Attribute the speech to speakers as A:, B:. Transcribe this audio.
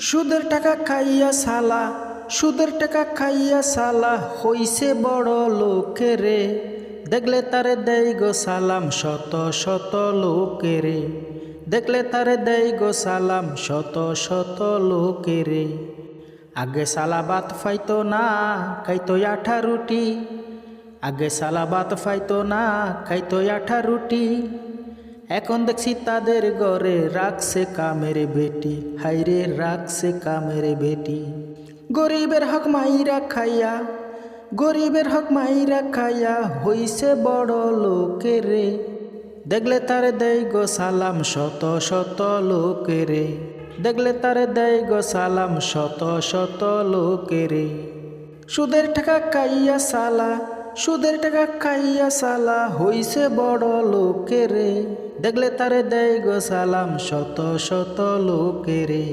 A: সুদের টাকা খাইয়া সালা, সুদের টাকা খাইয়া সালা হইছে বড় লোকেরে। দেখলে তারে দেই গো সালাম শত শত লোকেরে। দেখলে তারে দেই গো সালাম শত শত লোকেরে। আগে সালা ভাত ফাইতো না খাইতো আঠা রুটি। আগে সালা ভাত ফাইতো না খাইতো আঠা রুটি। এখন দেখছি তাদের ঘরে রাখছে কামের বেটি। হাইরে রাখছে কামের বেটি। গরিবের হক মাইরা খাইয়া, গরিবের হক মাইরা খাইয়া হইছে বড় লোকেরে। দেখলে তারে দেই গো সালাম শত শত লোকেরে। দেখলে তারে দেই গো সালাম শত শত লোকেরে। সুদের টাকা খাইয়া সালা, সুদের টাকা খাইয়া সালা হইছে বড় লোকেরে। দেখলে তারে দেই গো সালাম শত শত লোকেরে।